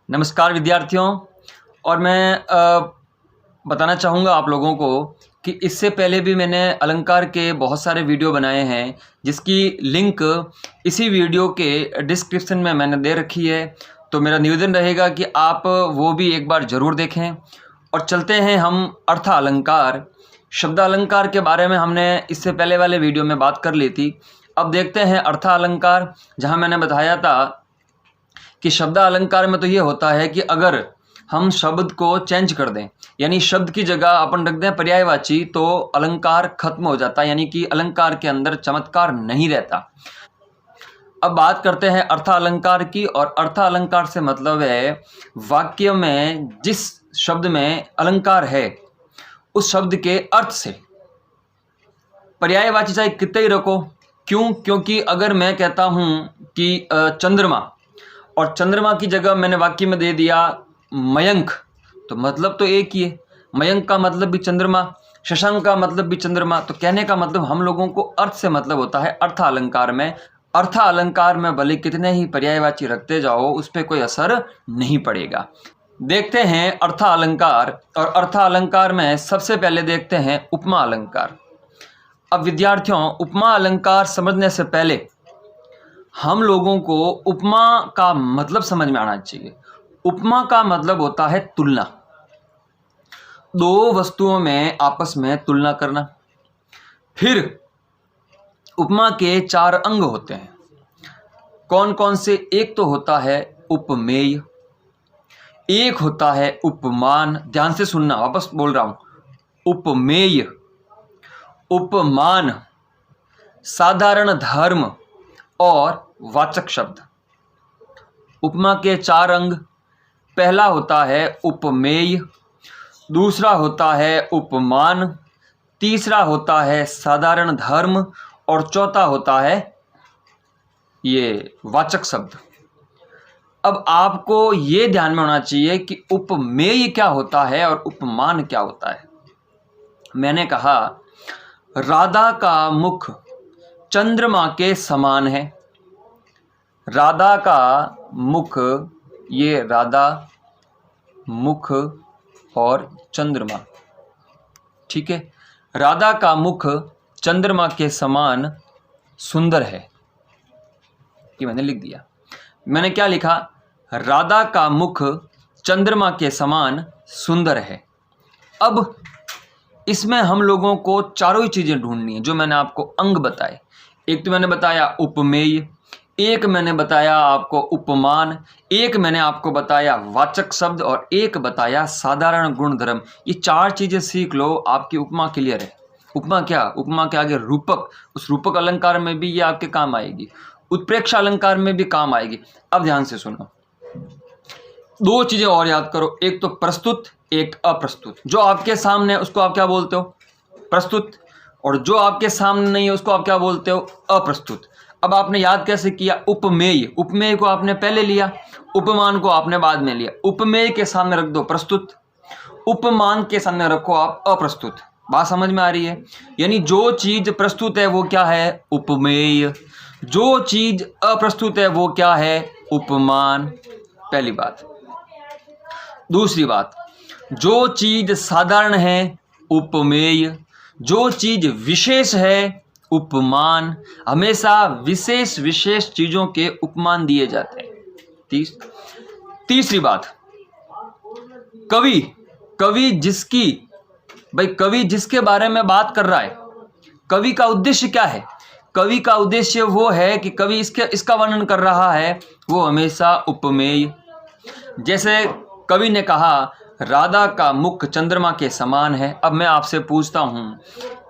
नमस्कार विद्यार्थियों। और मैं बताना चाहूँगा आप लोगों को कि इससे पहले भी मैंने अलंकार के बहुत सारे वीडियो बनाए हैं, जिसकी लिंक इसी वीडियो के डिस्क्रिप्शन में मैंने दे रखी है। तो मेरा निवेदन रहेगा कि आप वो भी एक बार ज़रूर देखें। और चलते हैं हम अर्थ अलंकार। शब्द अलंकार के बारे में हमने इससे पहले वाले वीडियो में बात कर ली थी। अब देखते हैं अर्थ अलंकार, जहाँ मैंने बताया था कि शब्द अलंकार में तो ये होता है कि अगर हम शब्द को चेंज कर दें, यानी शब्द की जगह अपन रख दें पर्यायवाची, तो अलंकार खत्म हो जाता है, यानी कि अलंकार के अंदर चमत्कार नहीं रहता। अब बात करते हैं अर्थ अलंकार की। और अर्थ अलंकार से मतलब है वाक्य में जिस शब्द में अलंकार है उस शब्द के अर्थ से पर्यायवाची चाहे कितने ही रखो। क्यों? क्योंकि अगर मैं कहता हूं कि चंद्रमा, और चंद्रमा की जगह मैंने वाक्य में दे दिया मयंक, तो मतलब तो एक ही है। मयंक का मतलब भी चंद्रमा, शशांक का मतलब भी चंद्रमा। तो कहने का मतलब हम लोगों को अर्थ से मतलब होता है अर्थ अलंकार में। अर्थ अलंकार में भले कितने ही पर्यायवाची रखते जाओ, उस पर कोई असर नहीं पड़ेगा। देखते हैं अर्थ अलंकार। और अर्थ अलंकार में सबसे पहले देखते हैं उपमा अलंकार। अब विद्यार्थियों, उपमा अलंकार समझने से पहले हम लोगों को उपमा का मतलब समझ में आना चाहिए। उपमा का मतलब होता है तुलना, दो वस्तुओं में आपस में तुलना करना। फिर उपमा के चार अंग होते हैं। कौन कौन से? एक तो होता है उपमेय, एक होता है उपमान। ध्यान से सुनना, वापस बोल रहा हूं। उपमेय, उपमान, साधारण धर्म और वाचक शब्द। उपमा के चार अंग। पहला होता है उपमेय, दूसरा होता है उपमान, तीसरा होता है साधारण धर्म और चौथा होता है ये वाचक शब्द। अब आपको ये ध्यान में होना चाहिए कि उपमेय क्या होता है और उपमान क्या होता है। मैंने कहा राधा का मुख चंद्रमा के समान है। राधा का मुख, ये राधा, मुख और चंद्रमा, ठीक है। राधा का मुख चंद्रमा के समान सुंदर है, ये मैंने लिख दिया। मैंने क्या लिखा? राधा का मुख चंद्रमा के समान सुंदर है। अब इसमें हम लोगों को चारों ही चीजें ढूंढनी है जो मैंने आपको अंग बताए। एक तो मैंने बताया उपमेय, एक मैंने बताया आपको उपमान, एक मैंने आपको बताया वाचक शब्द और एक बताया साधारण गुण धर्म। ये चार चीजें सीख लो, आपकी उपमा क्लियर है। उपमा क्या? उपमा के आगे रूपक, उस रूपक अलंकार में भी ये आपके काम आएगी, उत्प्रेक्षा अलंकार में भी काम आएगी। अब ध्यान से सुनो, दो चीजें और याद करो, एक तो प्रस्तुत, एक अप्रस्तुत। जो आपके सामने है उसको आप क्या बोलते हो? प्रस्तुत। और जो आपके सामने नहीं है उसको आप क्या बोलते हो? अप्रस्तुत। अब आपने याद कैसे किया? उपमेय, उपमेय को आपने पहले लिया, उपमान को आपने बाद में लिया। उपमेय के सामने रख दो प्रस्तुत, उपमान के सामने रखो आप अप्रस्तुत। बात समझ में आ रही है? यानी जो चीज प्रस्तुत है वो क्या है? उपमेय। जो चीज अप्रस्तुत है वो क्या है? उपमान। पहली बात। दूसरी बात, जो चीज साधारण है उपमेय, जो चीज विशेष है उपमान। हमेशा विशेष विशेष चीजों के उपमान दिए जाते हैं। तीसरी बात, कवि, कवि जिसकी, भाई कवि जिसके बारे में बात कर रहा है, कवि का उद्देश्य क्या है? कवि का उद्देश्य वो है कि कवि इसका वर्णन कर रहा है, वो हमेशा उपमेय। जैसे कवि ने कहा राधा का मुख चंद्रमा के समान है। अब मैं आपसे पूछता हूं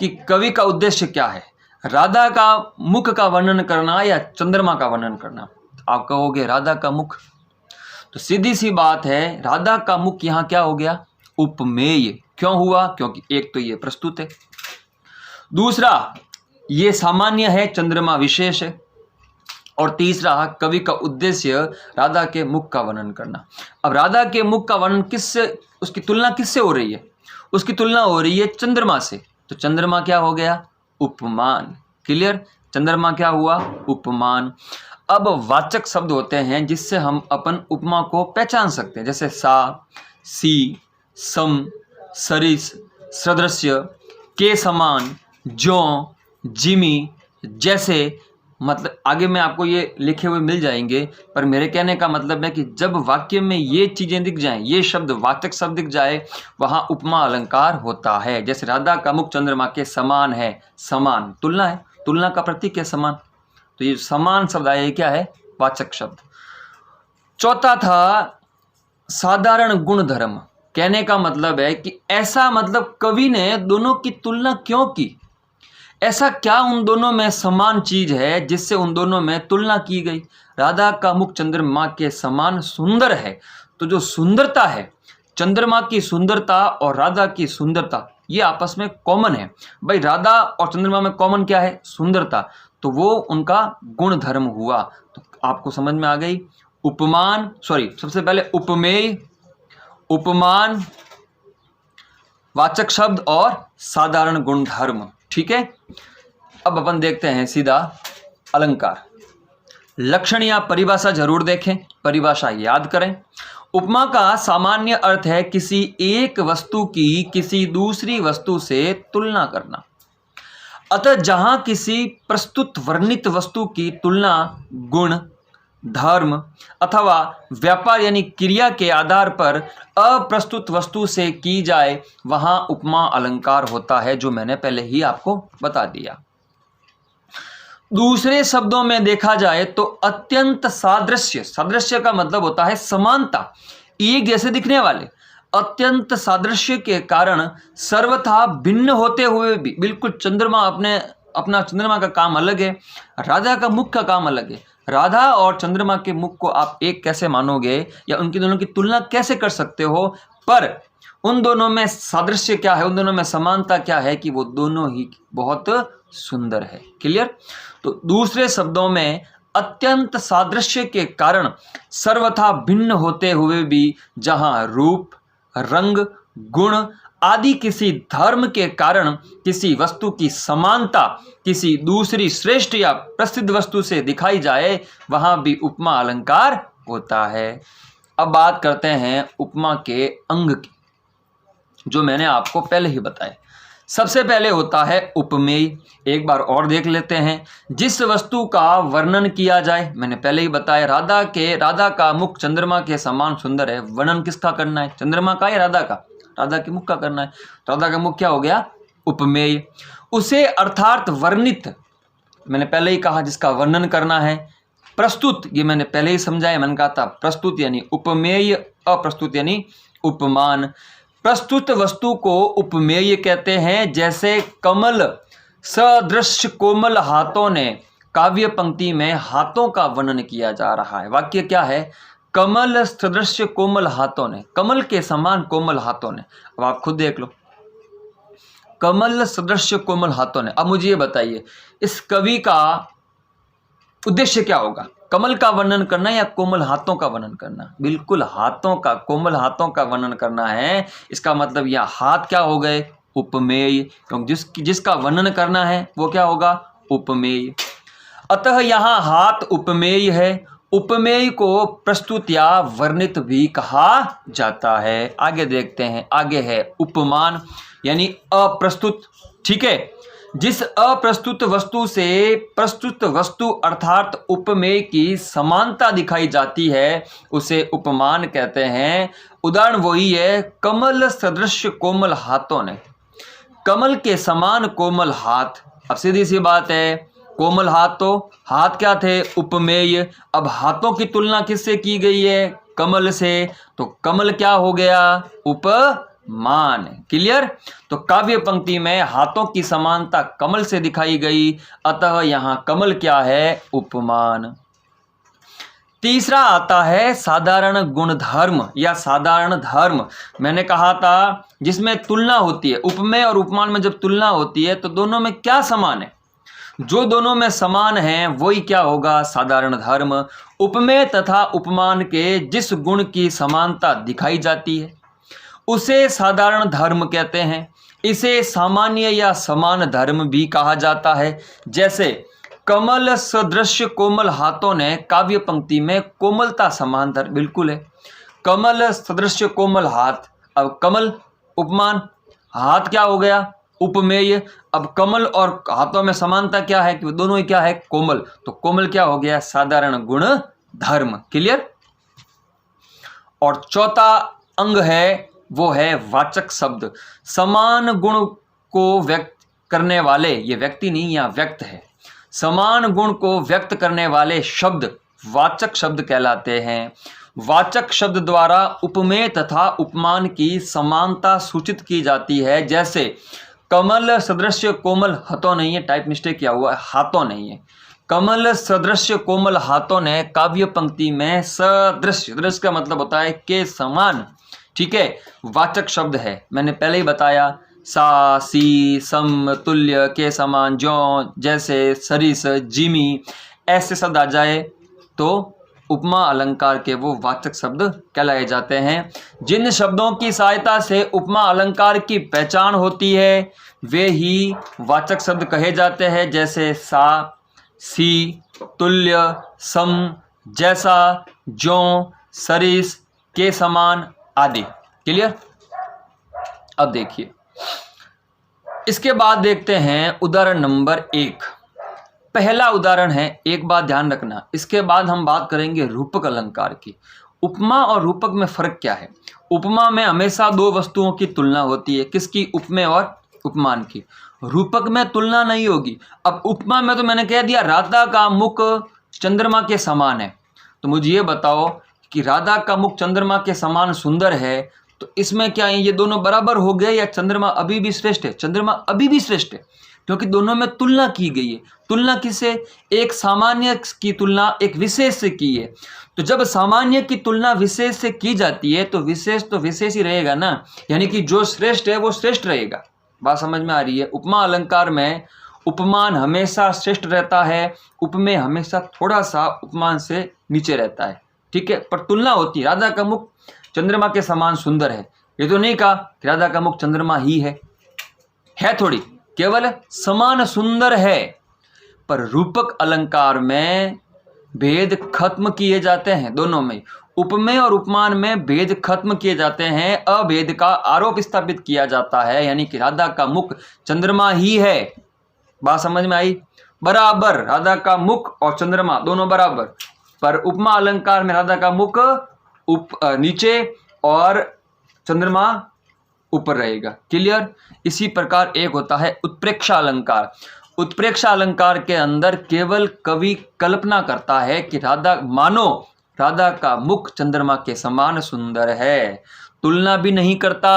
कि कवि का उद्देश्य क्या है? राधा का मुख का वर्णन करना या चंद्रमा का वर्णन करना? आप कहोगे राधा का मुख। तो सीधी सी बात है, राधा का मुख यहां क्या हो गया? उपमेय। क्यों हुआ? क्योंकि एक तो ये प्रस्तुत है, दूसरा ये सामान्य है, चंद्रमा विशेष है, और तीसरा कवि का उद्देश्य राधा के मुख का वर्णन करना। अब राधा के मुख का वर्णन किससे, उसकी तुलना किससे हो रही है? उसकी तुलना हो रही है चंद्रमा से। तो चंद्रमा क्या हो गया? उपमान। क्लियर? चंद्रमा क्या हुआ? उपमान। अब वाचक शब्द होते हैं जिससे हम अपन उपमा को पहचान सकते हैं, जैसे सा, सी, सम, सरिस, सदृश्य, के समान, ज्यों, जिमी, जैसे। मतलब आगे में आपको ये लिखे हुए मिल जाएंगे, पर मेरे कहने का मतलब है कि जब वाक्य में ये चीज़ें दिख जाएं, ये शब्द वाचक शब्द दिख जाए, वहाँ उपमा अलंकार होता है। जैसे राधा का मुख चंद्रमा के समान है, समान तुलना है, तुलना का प्रतीक है समान, तो ये समान शब्द आया, ये क्या है? वाचक शब्द। चौथा था साधारण गुण धर्म। कहने का मतलब है कि ऐसा, मतलब कवि ने दोनों की तुलना क्यों की, ऐसा क्या उन दोनों में समान चीज है जिससे उन दोनों में तुलना की गई। राधा का मुख चंद्रमा के समान सुंदर है, तो जो सुंदरता है, चंद्रमा की सुंदरता और राधा की सुंदरता, ये आपस में कॉमन है। भाई राधा और चंद्रमा में कॉमन क्या है? सुंदरता, तो वो उनका गुण धर्म हुआ। तो आपको समझ में आ गई। उपमान, सबसे पहले उपमेय, उपमान, वाचक शब्द और साधारण गुण धर्म। ठीक है, अब अपन देखते हैं सीधा अलंकार। लक्षण या परिभाषा जरूर देखें, परिभाषा याद करें। उपमा का सामान्य अर्थ है किसी एक वस्तु की किसी दूसरी वस्तु से तुलना करना। अतः जहां किसी प्रस्तुत वर्णित वस्तु की तुलना गुण, धर्म अथवा व्यापार यानी क्रिया के आधार पर अप्रस्तुत वस्तु से की जाए, वहां उपमा अलंकार होता है, जो मैंने पहले ही आपको बता दिया। दूसरे शब्दों में देखा जाए तो अत्यंत सादृश्य, सादृश्य का मतलब होता है समानता, एक जैसे दिखने वाले। अत्यंत सादृश्य के कारण सर्वथा भिन्न होते हुए भी, बिल्कुल चंद्रमा अपना चंद्रमा का काम अलग है, राधा का मुख का काम अलग है। राधा और चंद्रमा के मुख को आप एक कैसे मानोगे या उनकी दोनों की तुलना कैसे कर सकते हो? पर उन दोनों में सादृश्य क्या है, उन दोनों में समानता क्या है कि वो दोनों ही बहुत सुंदर है। क्लियर? तो दूसरे शब्दों में अत्यंत सादृश्य के कारण सर्वथा भिन्न होते हुए भी जहां रूप, रंग, गुण आदि किसी धर्म के कारण किसी वस्तु की समानता किसी दूसरी श्रेष्ठ या प्रसिद्ध वस्तु से दिखाई जाए, वहां भी उपमा अलंकार होता है। अब बात करते हैं उपमा के अंग की, जो मैंने आपको पहले ही बताए। सबसे पहले होता है उपमेय। एक बार और देख लेते हैं। जिस वस्तु का वर्णन किया जाए, मैंने पहले ही बताया, राधा का मुख चंद्रमा के समान सुंदर है। वर्णन किसका करना है? चंद्रमा का या राधा का? राधा के मुख का करना है। राधा का मुख क्या हो गया? उपमेय। उसे अर्थात वर्णित, मैंने पहले ही कहा, जिसका वर्णन करना है। प्रस्तुत, ये मैंने पहले ही समझाया, मैंने कहा था प्रस्तुत यानी उपमेय, अप्रस्तुत यानी उपमान। प्रस्तुत वस्तु को उपमेय कहते हैं। जैसे कमल सदृश कोमल हाथों ने, काव्य पंक्ति में हाथों का वर्णन किया जा रहा है। वाक्य क्या है? कमल सदृश कोमल हाथों ने, कमल के समान कोमल हाथों ने। अब आप खुद देख लो, कमल सदृश कोमल हाथों ने। अब मुझे ये बताइए, इस कवि का उद्देश्य क्या होगा? कमल का वर्णन करना या कोमल हाथों का वर्णन करना? बिल्कुल हाथों का, कोमल हाथों का वर्णन करना है। इसका मतलब यह हाथ क्या हो गए? उपमेय, क्योंकि जिसका वर्णन करना है वो क्या होगा? उपमेय। अतः यहाँ हाथ उपमेय है। उपमेय को प्रस्तुत या वर्णित भी कहा जाता है। आगे देखते हैं, आगे है उपमान यानी अप्रस्तुत। ठीक है, जिस अप्रस्तुत वस्तु से प्रस्तुत वस्तु अर्थात उपमेय की समानता दिखाई जाती है, उसे उपमान कहते हैं। उदाहरण वही है, कमल सदृश कोमल हाथों ने, कमल के समान कोमल हाथ। अब सीधी सी बात है, कोमल हाथ, तो हाथ क्या थे? उपमेय। अब हाथों की तुलना किससे की गई है? कमल से, तो कमल क्या हो गया? उपमान। क्लियर? तो काव्य पंक्ति में हाथों की समानता कमल से दिखाई गई, अतः यहां कमल क्या है? उपमान। तीसरा आता है साधारण गुण धर्म या साधारण धर्म। मैंने कहा था जिसमें तुलना होती है, उपमेय और उपमान में जब तुलना होती है तो दोनों में क्या समान है? जो दोनों में समान है वही क्या होगा? साधारण धर्म। उपमेय तथा उपमान के जिस गुण की समानता दिखाई जाती है उसे साधारण धर्म कहते हैं। इसे सामान्य या समान धर्म भी कहा जाता है। जैसे कमल सदृश कोमल हाथों ने काव्य पंक्ति में कोमलता समांतर, बिल्कुल है। कमल सदृश कोमल हाथ, अब कमल उपमान, हाथ क्या हो गया उपमेय। अब कमल और हाथों में समानता क्या है कि दोनों ही क्या है कोमल, तो कोमल क्या हो गया साधारण गुण धर्म। क्लियर। और चौथा अंग है वो है वाचक शब्द। समान गुण को व्यक्त करने वाले, ये व्यक्ति नहीं या व्यक्त है, समान गुण को व्यक्त करने वाले शब्द वाचक शब्द कहलाते हैं। वाचक शब्द द्वारा उपमेय तथा उपमान की समानता सूचित की जाती है। जैसे कमल सदृश कोमल हाथों नहीं है, टाइप मिस्टेक किया हुआ है, हाथों नहीं है। कमल सदृश कोमल हाथों ने काव्य पंक्ति में सदृश, सदृश का मतलब होता है के समान, ठीक है, वाचक शब्द है। मैंने पहले ही बताया सा, सी, सम, तुल्य, के समान, ज्यों, जैसे, सरिस, जिमी, ऐसे शब्द आ जाए तो उपमा अलंकार के वो वाचक शब्द कहलाए जाते हैं। जिन शब्दों की सहायता से उपमा अलंकार की पहचान होती है वे ही वाचक शब्द कहे जाते हैं। जैसे सा, सी, तुल्य, सम, जैसा, ज्यों, सरिस, के समान आदि। क्लियर। अब देखिए इसके बाद देखते हैं उदाहरण नंबर 1। पहला उदाहरण है, एक बात ध्यान रखना, इसके बाद हम बात करेंगे रूपक अलंकार की। उपमा और रूपक में फर्क क्या है। उपमा में हमेशा दो वस्तुओं की तुलना होती है, किसकी, उपमेय और उपमान की। रूपक में तुलना नहीं होगी। अब उपमा में तो मैंने कह दिया राधा का मुख चंद्रमा के समान है, तो मुझे ये बताओ कि राधा का मुख चंद्रमा के समान सुंदर है, तो इसमें क्या है, ये दोनों बराबर हो गए या चंद्रमा अभी भी श्रेष्ठ है। चंद्रमा अभी भी श्रेष्ठ है क्योंकि दोनों में तुलना की गई है। तुलना किससे, एक सामान्य की तुलना एक विशेष से की है। तो जब सामान्य की तुलना विशेष से की जाती है तो विशेष ही रहेगा ना, यानी कि जो श्रेष्ठ है वो श्रेष्ठ रहेगा। बात समझ में आ रही है। उपमा अलंकार में उपमान हमेशा श्रेष्ठ रहता है, उपमेय हमेशा थोड़ा सा उपमान से नीचे रहता है, ठीक है, पर तुलना होती है। राधा का मुख चंद्रमा के समान सुंदर है, ये तो नहीं कहा कि राधा का मुख चंद्रमा ही है थोड़ी, केवल समान सुंदर है। पर रूपक अलंकार में भेद खत्म किए जाते हैं, दोनों में उपमेय और उपमान में भेद खत्म किए जाते हैं। अभेद का आरोप स्थापित किया जाता है, यानी कि राधा का मुख चंद्रमा ही है। बात समझ में आई, बराबर राधा का मुख और चंद्रमा दोनों बराबर। पर उपमा अलंकार में राधा का मुख नीचे और चंद्रमा ऊपर रहेगा। क्लियर। इसी प्रकार एक होता है उत्प्रेक्षा अलंकार। उत्प्रेक्षा अलंकार के अंदर केवल कवि कल्पना करता है कि मानो राधा का मुख चंद्रमा के समान सुंदर है, तुलना भी नहीं करता,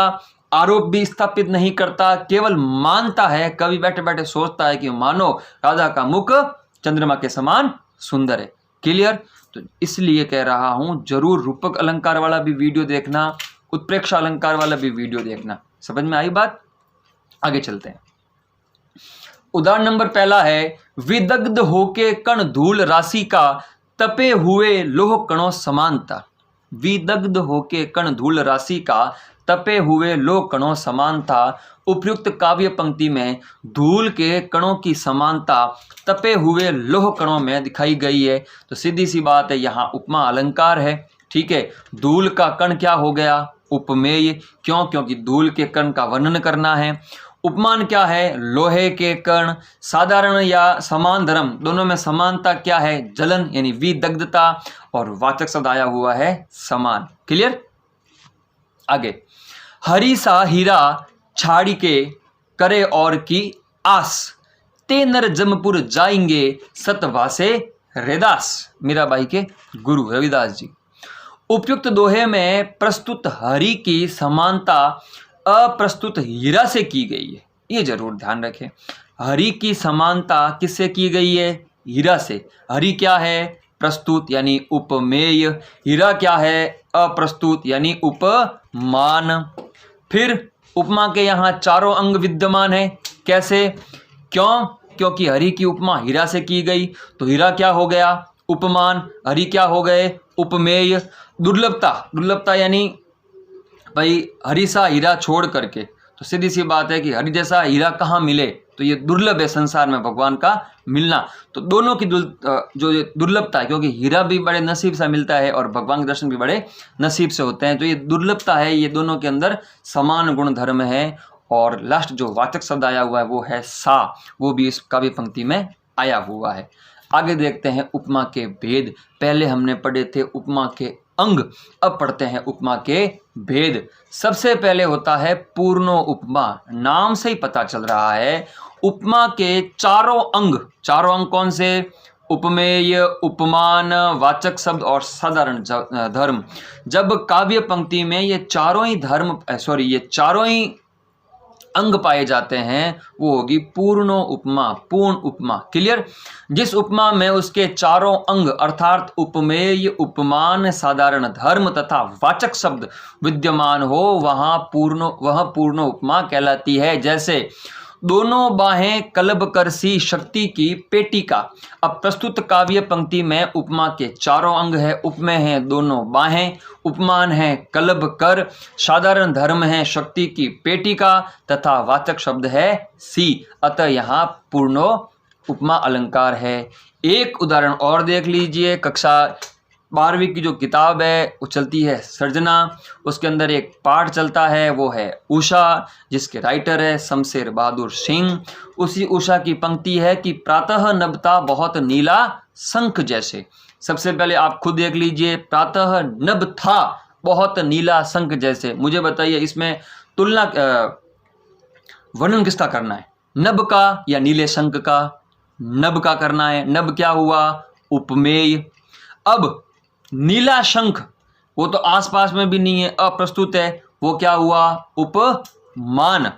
आरोप भी स्थापित नहीं करता, केवल मानता है। कवि बैठे बैठे सोचता है कि मानो राधा का मुख चंद्रमा के समान सुंदर है। क्लियर। तो इसलिए कह रहा हूं जरूर रूपक अलंकार वाला भी वीडियो देखना, उत्प्रेक्षा अलंकार वाला भी वीडियो देखना। समझ में आई बात। आगे चलते हैं। उदाहरण नंबर पहला है, विदग्ध होके कण धूल राशि का तपे हुए लोह कणों समानता। विदग्ध होके कण धूल राशि का तपे हुए लोह कणों समानता। उपयुक्त काव्य पंक्ति में धूल के कणों की समानता तपे हुए लोह कणों में दिखाई गई है। तो सीधी सी बात है, यहाँ उपमा अलंकार है, ठीक है। धूल का कण क्या हो गया, उपमेय। क्यों, क्योंकि धूल के कण का वर्णन करना है। उपमान क्या है, लोहे के कण। साधारण या समान धर्म, दोनों में समानता क्या है, जलन यानी विदग्धता। और वाचक शब्द आया हुआ है समान। क्लियर। आगे, हरी सा हीरा छाड़ी के करे और की आस, ते नर जमपुर जाएंगे सतवासे रेदास। मीराबाई के गुरु रविदास जी। उपयुक्त दोहे में प्रस्तुत हरि की समानता अप्रस्तुत हीरा से की गई है, ये जरूर ध्यान रखें। हरि की समानता किससे की गई है, हीरा से। हरि क्या है, प्रस्तुत यानी उपमेय। हीरा क्या है, अप्रस्तुत यानी उपमान। फिर उपमा के यहाँ चारों अंग विद्यमान है। कैसे, क्यों, क्योंकि हरि की उपमा हीरा से की गई, तो हीरा क्या हो गया, उपमान। हरि क्या हो गए, उपमेय। दुर्लभता, दुर्लभता यानी भाई हरि सा हीरा छोड़ करके, तो सीधी सी बात है कि हरि जैसा हीरा कहाँ मिले, तो ये दुर्लभ है संसार में भगवान का मिलना। तो दोनों की जो दुर्लभता है, क्योंकि हीरा भी बड़े नसीब से मिलता है और भगवान के दर्शन भी बड़े नसीब से होते हैं, तो ये दुर्लभता है, ये दोनों के अंदर समान गुण धर्म है। और लास्ट जो वाचक शब्द आया हुआ है वो है सा, वो भी इस काव्य पंक्ति में आया हुआ है। आगे देखते हैं उपमा के भेद। पहले हमने पढ़े थे उपमा के अंग, अब पढ़ते हैं उपमा के भेद। सबसे पहले होता है पूर्णो उपमा। नाम से ही पता चल रहा है उपमा के चारों अंग कौन से? उपमेय, उपमान, वाचक शब्द और साधारण धर्म। जब काव्य पंक्ति में ये चारों ही अंग पाए जाते हैं वो होगी पूर्णो उपमा, पूर्ण उपमा। क्लियर? जिस उपमा में उसके चारों अंग अर्थात उपमेय, उपमान, साधारण धर्म तथा वाचक शब्द विद्यमान हो वह पूर्ण उपमा कहलाती है। जैसे दोनों बाहें कलब कर सी शक्ति की पेटिका। अब प्रस्तुत काव्य पंक्ति में उपमा के चारों अंग है, उपमेय है दोनों बाहें, उपमान है कलब कर, साधारण धर्म है शक्ति की पेटिका तथा वाचक शब्द है सी। अतः यहाँ पूर्णो उपमा अलंकार है। एक उदाहरण और देख लीजिए। कक्षा 12वीं की जो किताब है वो चलती है सर्जना, उसके अंदर एक पाठ चलता है वो है उषा, जिसके राइटर है शमशेर बहादुर सिंह। उसी उषा की पंक्ति है कि प्रातः नभता बहुत नीला शंख जैसे। सबसे पहले आप खुद देख लीजिए, प्रातः नभ था बहुत नीला शंख जैसे। मुझे बताइए इसमें तुलना वर्णन किसका करना है? नभ का या नीले शंख का? नभ का करना है। नभ क्या हुआ? उपमेय। अब नीला शंख वो तो आसपास में भी नहीं है, अप्रस्तुत है, वो क्या हुआ? उपमान।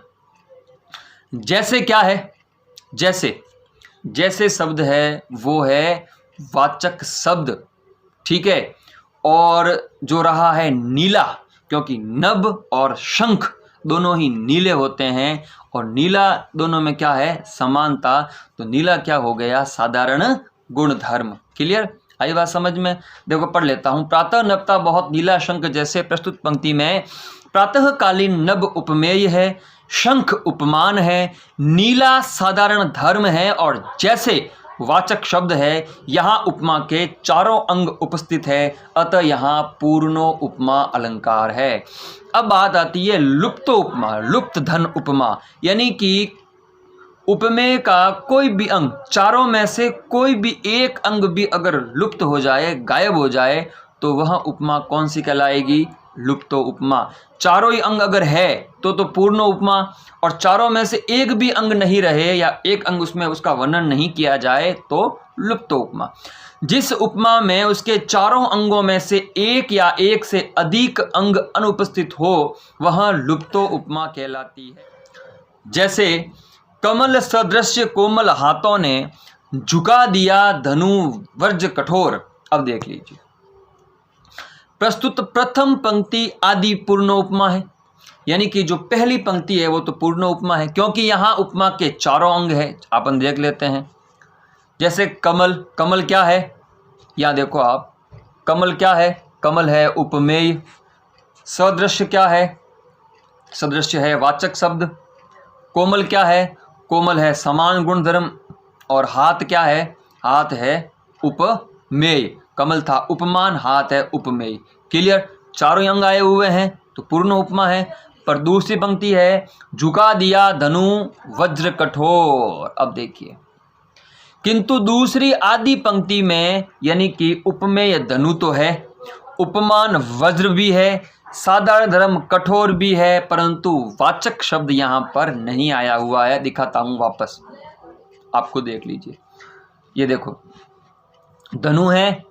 जैसे क्या है? जैसे शब्द है वो है वाचक शब्द, ठीक है। और जो रहा है नीला, क्योंकि नभ और शंख दोनों ही नीले होते हैं और नीला दोनों में क्या है? समानता। तो नीला क्या हो गया? साधारण गुण धर्म। क्लियर? आई बात समझ में? देखो पढ़ लेता हूं। प्रातः नभता बहुत नीला शंख जैसे प्रस्तुत पंक्ति में प्रातःकालीन नभ उपमेय है, शंख उपमान है, नीला साधारण धर्म है और जैसे वाचक शब्द है। यहाँ उपमा के चारों अंग उपस्थित है, अतः यहाँ पूर्णो उपमा अलंकार है। अब बात आती है लुप्तो उपमा, लुप्त धन उपमा, यानी कि उपमेय का कोई भी अंग, चारों में से कोई भी एक अंग भी अगर लुप्त हो जाए, गायब हो जाए, तो वह उपमा कौन सी कहलाएगी? लुप्तो उपमा। चारों ही अंग अगर है तो पूर्ण उपमा, और चारों में से एक भी अंग नहीं रहे या एक अंग उसमें उसका वर्णन नहीं किया जाए तो लुप्तो उपमा। जिस उपमा में उसके चारों अंगों में से एक या एक से अधिक अंग अनुपस्थित हो वह लुप्तो उपमा कहलाती है। जैसे कमल सदृश कोमल हाथों ने झुका दिया धनु वर्ज कठोर। अब देख लीजिए, प्रस्तुत प्रथम पंक्ति आदि पूर्ण उपमा है, यानी कि जो पहली पंक्ति है वो तो पूर्ण उपमा है, क्योंकि यहाँ उपमा के चारों अंग है। अपन देख लेते हैं। जैसे कमल, कमल क्या है? यहाँ देखो आप, कमल क्या है? कमल है उपमेय। सदृश्य क्या है? सदृश्य है वाचक शब्द। कोमल क्या है? कोमल है समान गुण धर्म। और हाथ क्या है? हाथ है उपमेय। कमल था उपमान, हाथ है उपमेय। क्लियर? चारों अंग आए हुए हैं तो पूर्ण उपमा है। पर दूसरी पंक्ति है झुका दिया धनु वज्र कठोर। अब देखिए, किंतु दूसरी आदि पंक्ति में यानी कि उपमेय धनु तो है, उपमान वज्र भी है, साधारण धर्म कठोर भी है, परंतु वाचक शब्द यहाँ पर नहीं आया हुआ है। दिखाता हूँ वापस, आपको देख लीजिए। ये देखो, धनु है,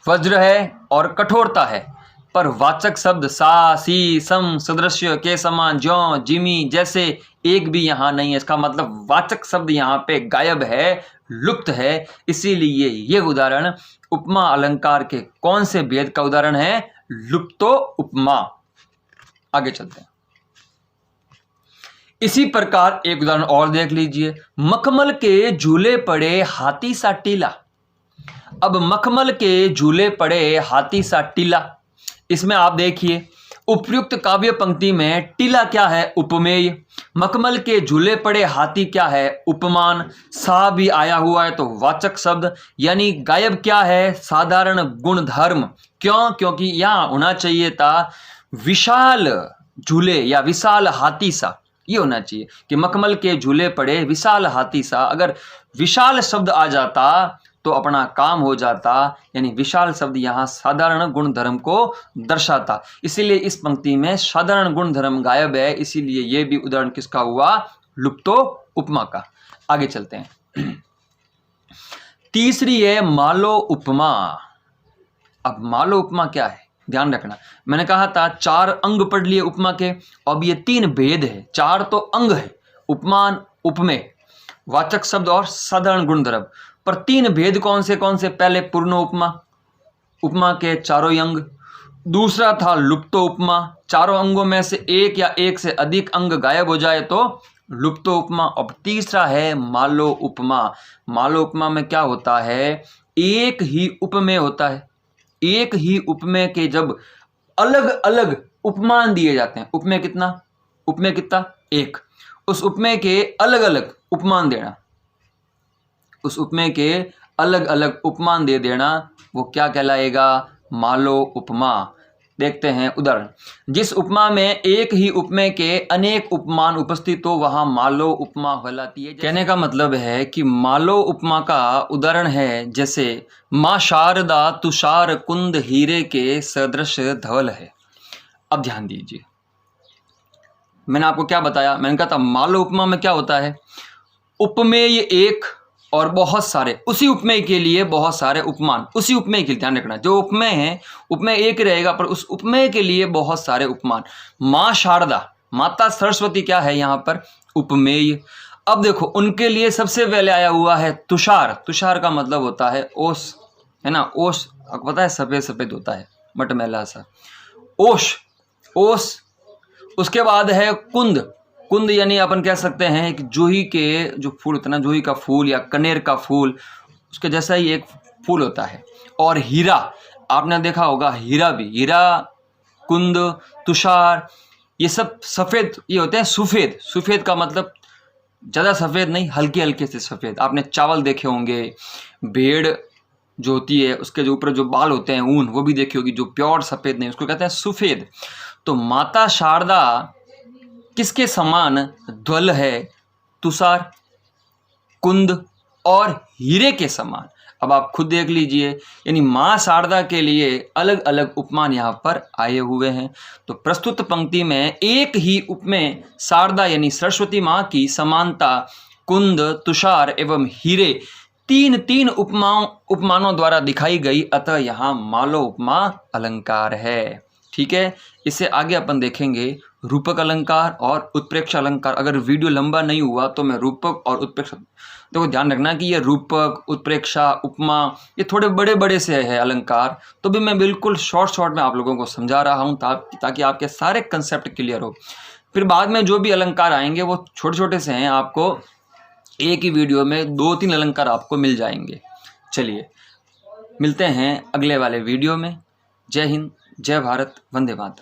वज्र है और कठोरता है, पर वाचक शब्द सा, सी, सम, सदृश्य, के समान, ज्यों, जिमी जैसे एक भी यहाँ नहीं है। इसका मतलब वाचक शब्द यहाँ पे गायब है, लुप्त है। इसीलिए ये उदाहरण उपमा अलंकार के कौन से भेद का उदाहरण है? लुप्तो उपमा। आगे चलते हैं। इसी प्रकार एक उदाहरण और देख लीजिए। मखमल के झूले पड़े हाथी सा टीला। अब मखमल के झूले पड़े हाथी सा टीला, इसमें आप देखिए उपयुक्त काव्य पंक्ति में टीला क्या है? उपमेय। मखमल के झूले पड़े हाथी क्या है? उपमान। सा भी आया हुआ है तो वाचक शब्द। यानी गायब क्या है? साधारण गुणधर्म। क्यों? क्योंकि यहाँ होना चाहिए था विशाल झूले या विशाल हाथी सा, ये होना चाहिए कि मखमल के झूले पड़े विशाल हाथी सा। अगर विशाल शब्द आ जाता तो अपना काम हो जाता, यानी विशाल शब्द यहाँ साधारण गुण धर्म को दर्शाता। इसीलिए इस पंक्ति में साधारण गुण धर्म गायब है, इसीलिए ये भी उदाहरण किसका हुआ? लुप्तो उपमा का। आगे चलते हैं। तीसरी है मालो उपमा। अब मालो उपमा क्या है? ध्यान रखना, मैंने कहा था 4 अंग पढ़ लिए उपमा के। अब ये 3 भेद है, 4 तो अंग है, उपमान, उपमेय, वाचक शब्द और साधारण गुणधर्म, पर 3 भेद कौन से? पहले पूर्ण उपमा, उपमा के चारों अंग। दूसरा था लुप्तो उपमा, चारों अंगों में से एक या एक से अधिक अंग गायब हो जाए तो लुप्तो उपमा। अब तीसरा है मालो उपमा। मालो उपमा में क्या होता है? एक ही उपमेय होता है, एक ही उपमेय के जब अलग अलग उपमान दिए जाते हैं। उपमेय कितना? उपमेय कितना? एक। उस उपमेय के अलग अलग उपमान देना, उस उपमेय के अलग अलग उपमान दे देना, वो क्या कहलाएगा? मालो उपमा। देखते हैं उदाहरण। जिस उपमा में एक ही उपमेय के अनेक उपमान उपस्थित हो वहां मालो उपमा कहलाती है। कहने का मतलब है कि मालो उपमा का उदाहरण है जैसे माँ शारदा तुषार कुंद हीरे के सदृश धवल है। अब ध्यान दीजिए, मैंने आपको क्या बताया? मैंने कहा था मालो उपमा में क्या होता है? उपमेय एक और बहुत सारे, उसी उपमेय के लिए बहुत सारे उपमान, उसी उपमेय के लिए। ध्यान रखना, जो उपमेय है उपमेय एक रहेगा, पर उस उपमेय के लिए बहुत सारे उपमान। माँ शारदा, माता सरस्वती क्या है यहाँ पर? उपमेय। अब देखो, उनके लिए सबसे पहले आया हुआ है तुषार। तुषार का मतलब होता है ओस, है ना? ओस आपको पता है सफेद सफेद होता है, मटमैला सा, ओश, ओस। उसके बाद है कुंद। कुंद यानी अपन कह सकते हैं कि जूही के जो फूल होता है ना, जूही का फूल या कनेर का फूल, उसके जैसा ही एक फूल होता है। और हीरा, आपने देखा होगा हीरा भी, हीरा, कुंद, तुषार, ये सब सफ़ेद ये होते हैं। सफ़ेद, सफ़ेद का मतलब ज़्यादा सफ़ेद नहीं, हल्के हल्के से सफ़ेद। आपने चावल देखे होंगे, भेड़ जो होती है उसके जो ऊपर जो बाल होते हैं ऊन, वो भी देखी होगी, जो प्योर सफ़ेद नहीं, उसको कहते हैं सफ़ेद। तो माता शारदा किसके समान ध्वल है? तुषार, कुंद और हीरे के समान। अब आप खुद देख लीजिए, यानी माँ शारदा के लिए अलग अलग उपमान यहाँ पर आए हुए हैं। तो प्रस्तुत पंक्ति में एक ही उपमेय शारदा यानी सरस्वती माँ की समानता कुंद, तुषार एवं हीरे तीन तीन उपमानों द्वारा दिखाई गई, अतः यहाँ मालो उपमा अलंकार है। ठीक है, इससे आगे अपन देखेंगे रूपक अलंकार और उत्प्रेक्षा अलंकार। अगर वीडियो लंबा नहीं हुआ तो मैं रूपक और उत्प्रेक्षा, देखो ध्यान रखना कि ये रूपक, उत्प्रेक्षा, उपमा ये थोड़े बड़े बड़े से है अलंकार, तो भी मैं बिल्कुल शॉर्ट में आप लोगों को समझा रहा हूँ ताकि आपके सारे कंसेप्ट क्लियर हो। फिर बाद में जो भी अलंकार आएंगे वो छोटे छोटे से हैं, आपको एक ही वीडियो में 2-3 अलंकार आपको मिल जाएंगे। चलिए मिलते हैं अगले वाले वीडियो में। जय हिंद, जय भारत, वंदे मातरम।